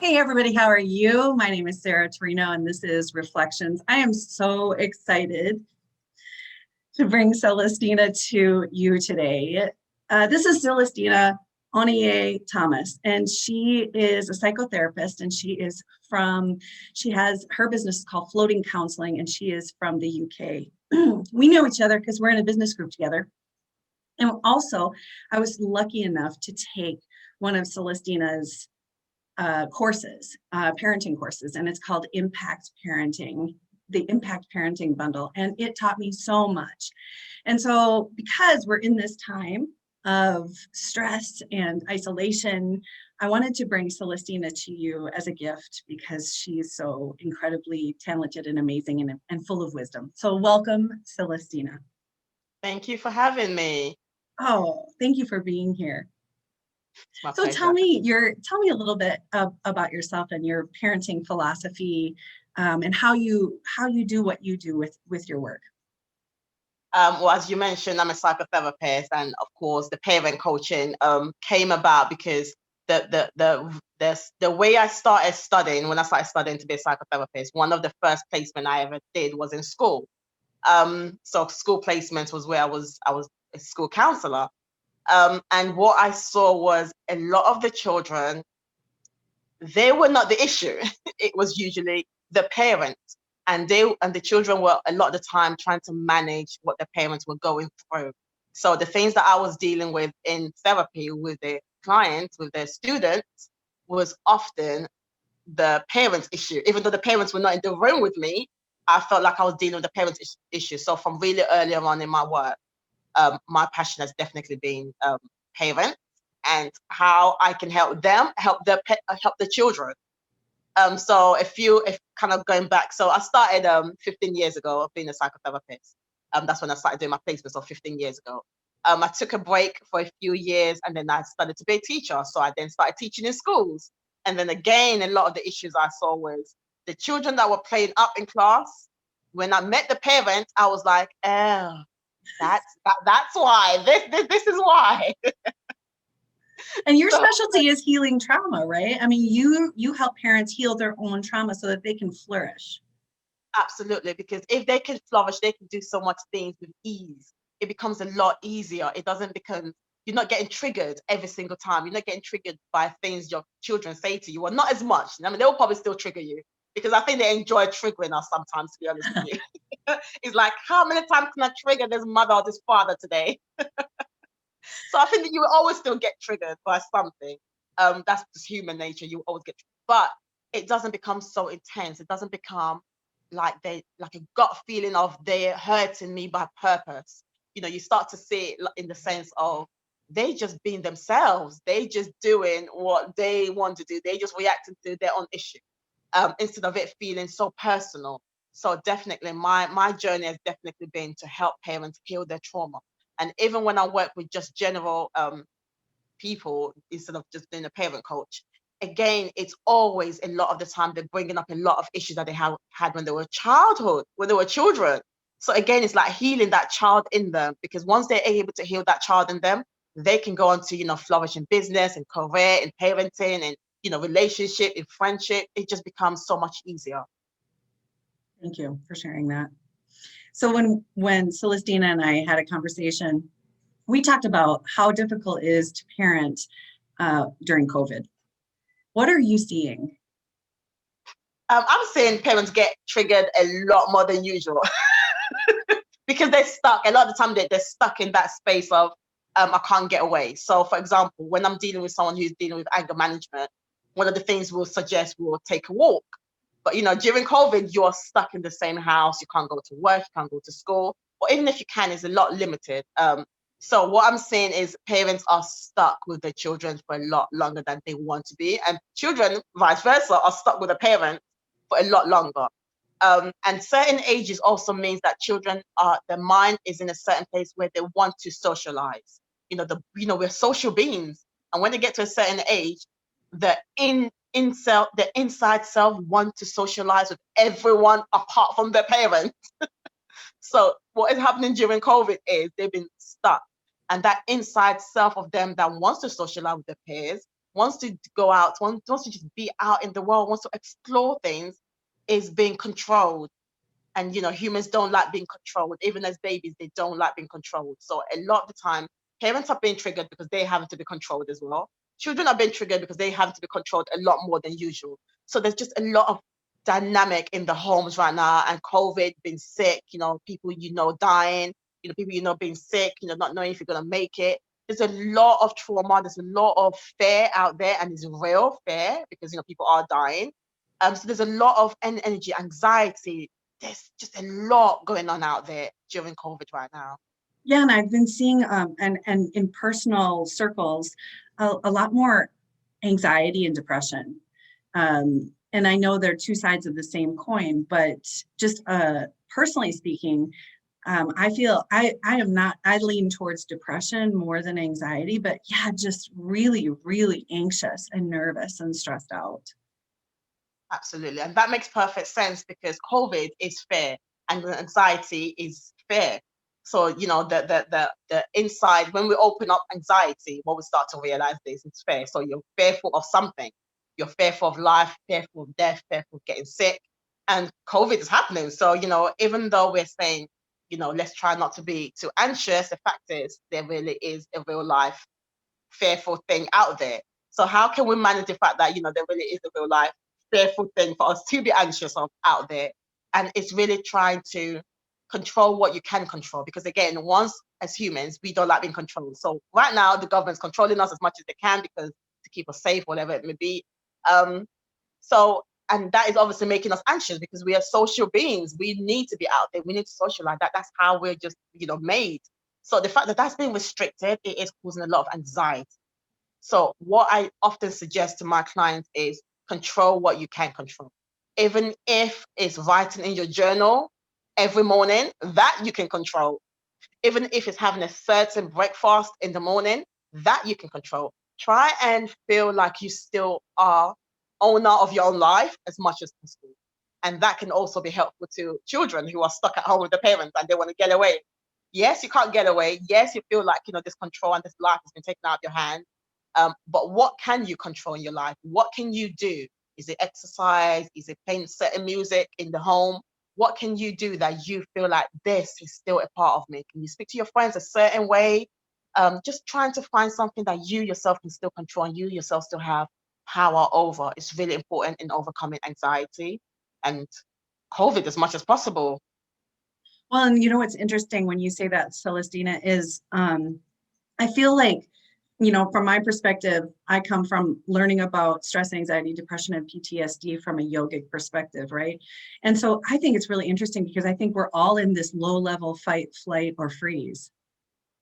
Hey everybody, how are you? My name is Sarah Torino and this is Reflections. I am so excited to bring Celestina to you today. This is Celestina Oniye-Thomas, and she is a psychotherapist, and she has her business called Floating Counseling, and she is from the UK. We know each other because we're in a business group together. And also, I was lucky enough to take one of Celestina's courses, parenting courses, and it's called Impact Parenting, the Impact Parenting Bundle. And it taught me so much. And so because we're in this time of stress and isolation, I wanted to bring Celestina to you as a gift because she's so incredibly talented and amazing and full of wisdom. So welcome, Celestina. Thank you for having me. Oh, thank you for being here. It's my So pleasure. tell me a little bit about yourself and your parenting philosophy, and how you do what you do with your work. Well, as you mentioned, I'm a psychotherapist, and of course, the parent coaching came about because the way I started studying, when I started studying to be a psychotherapist, one of the first placement I ever did was in school. So school placements was where I was a school counselor. And what I saw was a lot of the children, they were not the issue. It was usually the parents, and the children were a lot of the time trying to manage what the parents were going through. So the things that I was dealing with in therapy with the clients, with the students, was often the parents' issue. Even though the parents were not in the room with me, I felt like I was dealing with the parents' issue. So from really earlier on in my work, my passion has definitely been parents and how I can help them help help the children. So if kind of going back, so I started 15 years ago of being a psychotherapist. That's when I started doing my placements, so 15 years ago. I took a break for a few years and then I started to be a teacher. So I then started teaching in schools. And then again, a lot of the issues I saw was the children that were playing up in class. When I met the parents, I was like, oh, that's why. This is why. And your So specialty is healing trauma, right? I mean, you help parents heal their own trauma so that they can flourish. absolutely, because if they can flourish, they can do so much things with ease. It becomes a lot easier. It doesn't become, you're not getting triggered every single time. You're not getting triggered by things your children say to you, or not as much. I mean, they'll probably still trigger you because I think they enjoy triggering us sometimes, to be honest with you. It's like, how many times can I trigger this mother or this father today? So I think that you will always still get triggered by something. That's just human nature. You always get, but it doesn't become so intense. It doesn't become like a gut feeling of they're hurting me by purpose. You start to see it in the sense of they just being themselves. They just doing what they want to do. They just reacting to their own issue, instead of it feeling so personal. So definitely, my journey has definitely been to help parents heal their trauma. And even when I work with just general people instead of just being a parent coach, again, it's always a lot of the time they're bringing up a lot of issues that they have had when they were childhood, when they were children. So again, it's like healing that child in them, because once they're able to heal that child in them, they can go on to flourish in business and career and parenting and relationship and friendship. It just becomes so much easier. Thank you for sharing that. So when Celestina and I had a conversation, we talked about how difficult it is to parent during COVID. What are you seeing? I'm saying parents get triggered a lot more than usual because they're stuck. A lot of the time they're stuck in that space of I can't get away. So, for example, when I'm dealing with someone who's dealing with anger management, one of the things we'll suggest we'll take a walk. But during COVID, you're stuck in the same house. You can't go to work. You can't go to school. Or even if you can, it's a lot limited. So what I'm saying is parents are stuck with their children for a lot longer than they want to be, and children, vice versa, are stuck with a parent for a lot longer. And certain ages also means that children their mind is in a certain place where they want to socialize. We're social beings, and when they get to a certain age, the the inside self want to socialize with everyone apart from their parents. So what is happening during COVID is they've been stuck, and that inside self of them that wants to socialize with their peers wants to go out, wants to just be out in the world, wants to explore things, is being controlled. And humans don't like being controlled. Even as babies, they don't like being controlled. So a lot of the time, parents are being triggered because they have to be controlled as well. Children are being triggered because they have to be controlled a lot more than usual. So there's just a lot of dynamic in the homes right now. And COVID, being sick, people dying, people being sick, not knowing if you're gonna make it. There's a lot of trauma. There's a lot of fear out there, and it's real fear because people are dying. So there's a lot of energy, anxiety. There's just a lot going on out there during COVID right now. Yeah, and I've been seeing and in personal circles a lot more anxiety and depression. And I know they're two sides of the same coin, but just personally speaking, I feel I am not, I lean towards depression more than anxiety, but yeah, just really, really anxious and nervous and stressed out. Absolutely. And that makes perfect sense because COVID is fear and anxiety is fear. So, the inside, when we open up anxiety, what we start to realize is it's fear. So you're fearful of something. You're fearful of life, fearful of death, fearful of getting sick. And COVID is happening. So, even though we're saying, let's try not to be too anxious, the fact is there really is a real life fearful thing out there. So how can we manage the fact that, there really is a real life fearful thing for us to be anxious of out there? And it's really trying to control what you can control. Because again, once as humans, we don't like being controlled. So right now, the government's controlling us as much as they can because to keep us safe, whatever it may be. And that is obviously making us anxious because we are social beings. We need to be out there. We need to socialize. That's how we're just, made. So the fact that that's being restricted, it is causing a lot of anxiety. So what I often suggest to my clients is control what you can control. Even if it's writing in your journal every morning, that you can control. Even if it's having a certain breakfast in the morning, that you can control. Try and feel like you still are owner of your own life as much as possible. And that can also be helpful to children who are stuck at home with their parents and they want to get away. Yes, you can't get away. Yes, you feel like, this control and this life has been taken out of your hand. But what can you control in your life? What can you do? Is it exercise? Is it playing certain music in the home? What can you do that you feel like this is still a part of me? Can you speak to your friends a certain way? Just trying to find something that you yourself can still control and you yourself still have power over. It's really important in overcoming anxiety and COVID as much as possible. Well, and what's interesting when you say that, Celestina, is I feel like, from my perspective, I come from learning about stress, anxiety, depression, and PTSD from a yogic perspective, right? And so I think it's really interesting because I think we're all in this low level fight, flight, or freeze.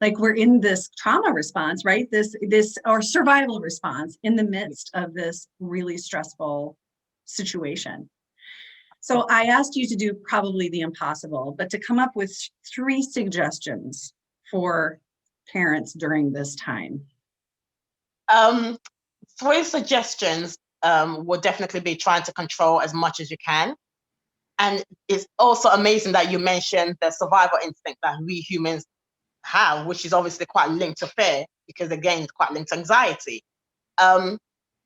Like we're in this trauma response, right? This or survival response in the midst of this really stressful situation. So I asked you to do probably the impossible, but to come up with 3 suggestions for parents during this time. 3 suggestions would definitely be trying to control as much as you can. And it's also amazing that you mentioned the survival instinct that we humans have, which is obviously quite linked to fear, because again, it's quite linked to anxiety.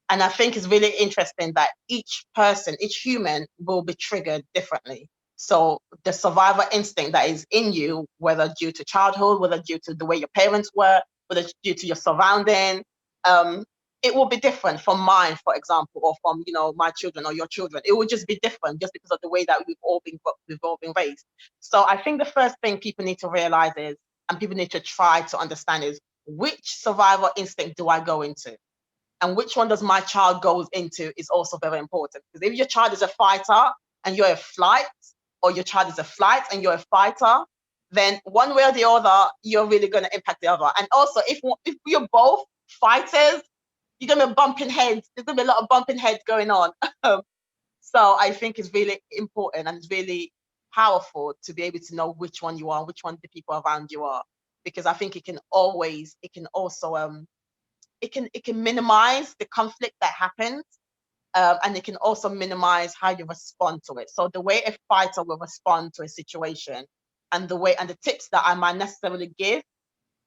And I think it's really interesting that each person, each human will be triggered differently. So the survival instinct that is in you, whether due to childhood, whether due to the way your parents were, whether due to your surrounding, it will be different from mine, for example, or from my children or your children. It will just be different just because of the way that we've all been raised. So I think the first thing people need to realize is, and people need to try to understand is, which survival instinct do I go into? And which one does my child goes into is also very important. Because if your child is a fighter and you're a flight, or your child is a flight and you're a fighter, then one way or the other, you're really going to impact the other. And also, if you're both fighters, you're going to be bumping heads. There's going to be a lot of bumping heads going on. So I think it's really important and it's really powerful to be able to know which one you are, which one the people around you are. Because I think it can also it can minimize the conflict that happens, and it can also minimize how you respond to it. So the way a fighter will respond to a situation and the tips that I might necessarily give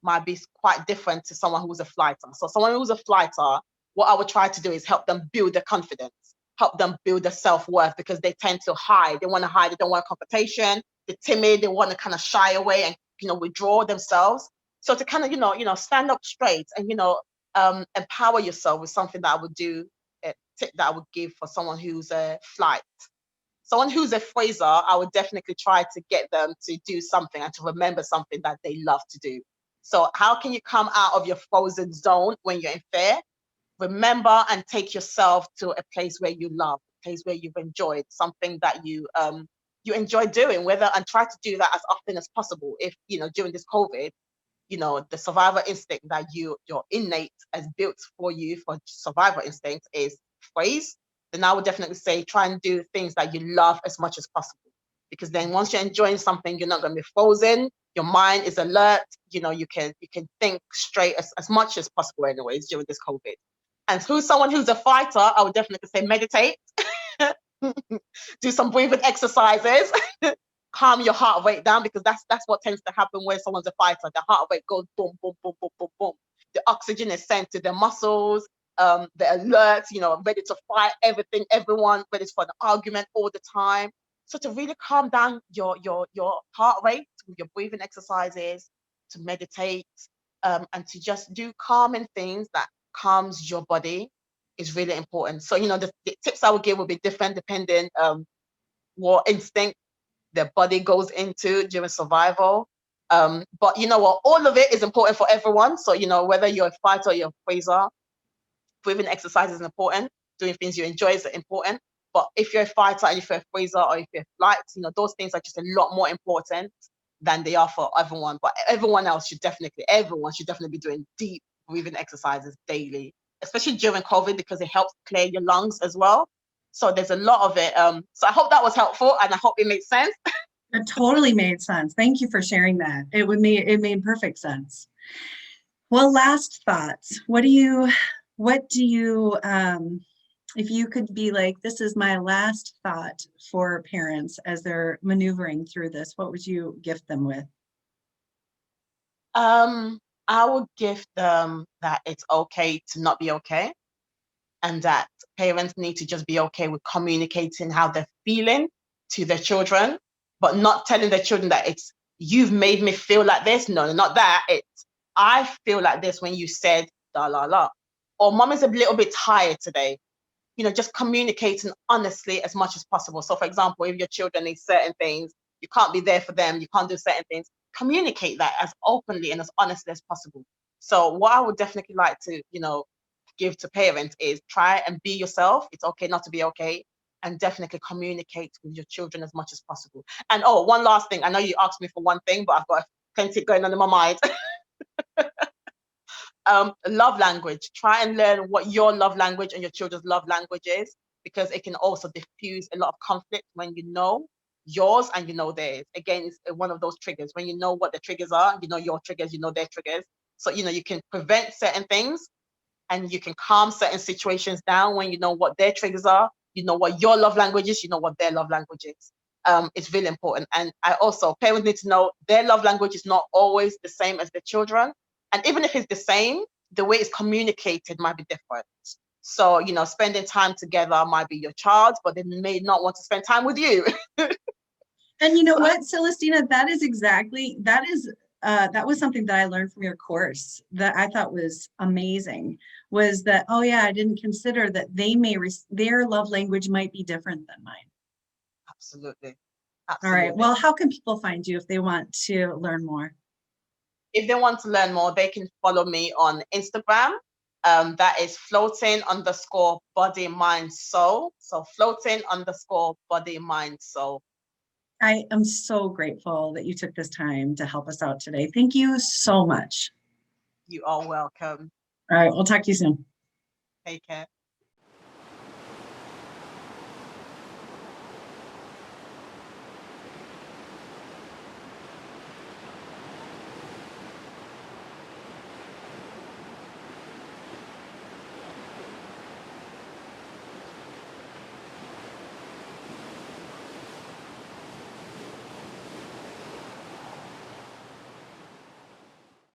might be quite different to someone who's a flighter. So someone who's a flighter what I would try to do is help them build their confidence, help them build their self-worth, because they tend to hide. They want to hide. They don't want confrontation. They're timid. They want to kind of shy away and, withdraw themselves. So to kind of, stand up straight and, empower yourself with something that I would do, a tip that I would give for someone who's a flight. Someone who's a phraser, I would definitely try to get them to do something and to remember something that they love to do. So how can you come out of your frozen zone when you're in fear? Remember and take yourself to a place where you love, a place where you've enjoyed, something that you enjoy doing, and try to do that as often as possible. If during this COVID, the survivor instinct that your innate has built for you for survivor instinct is phrase, then I would definitely say try and do things that you love as much as possible. Because then once you're enjoying something, you're not going to be frozen. Your mind is alert. You can think straight as much as possible anyways during this COVID. And someone who's a fighter, I would definitely say meditate, do some breathing exercises, calm your heart rate down, because that's what tends to happen when someone's a fighter. The heart rate goes boom, boom, boom, boom, boom, boom. The oxygen is sent to their muscles. They're alert, ready to fight everything, everyone, ready for an argument all the time. So to really calm down your heart rate with your breathing exercises, to meditate, and to just do calming things that calms your body is really important. So the tips I would give will be different depending what instinct their body goes into during survival. But you know what, all of it is important for everyone. So whether you're a fighter or you're a phraser, breathing exercise is important. Doing things you enjoy is important. But if you're a fighter and if you're a phraser or if you're a flight, those things are just a lot more important than they are for everyone. But everyone should definitely be doing deep breathing exercises daily, especially during COVID, because it helps clear your lungs as well. So there's a lot of it. So I hope that was helpful and I hope it made sense. It totally made sense. Thank you for sharing that. It made perfect sense. Well, last thoughts. What do you, if you could be like, this is my last thought for parents as they're maneuvering through this, what would you gift them with? I would gift them that it's okay to not be okay, and that parents need to just be okay with communicating how they're feeling to their children, but not telling their children that it's, you've made me feel like this. No, not that. It's, I feel like this when you said da la la, or mom is a little bit tired today. Just communicating honestly as much as possible. So for example, if your children need certain things, you can't be there for them, you can't do certain things, communicate that as openly and as honestly as possible. So what I would definitely like to, give to parents is try and be yourself. It's okay not to be okay. And definitely communicate with your children as much as possible. And one last thing. I know you asked me for one thing, but I've got plenty going on in my mind. Love language. Try and learn what your love language and your children's love language is, because it can also diffuse a lot of conflict when you know yours and you know theirs. Again, it's one of those triggers. When you know what the triggers are, you know your triggers, you know their triggers. So, you can prevent certain things and you can calm certain situations down when you know what their triggers are, you know what your love language is, you know what their love language is. It's really important. And parents need to know their love language is not always the same as the children. And even if it's the same, the way it's communicated might be different. So, spending time together might be your child, but they may not want to spend time with you. And you know what, Celestina, that was something that I learned from your course that I thought was amazing, was that, oh yeah, I didn't consider that their love language might be different than mine. Absolutely. All right. Well, how can people find you if they want to learn more? If they want to learn more, they can follow me on Instagram. That is floating_body mind soul. So floating_body mind soul. I am so grateful that you took this time to help us out today. Thank you so much. You are welcome. All right. We'll talk to you soon. Take care.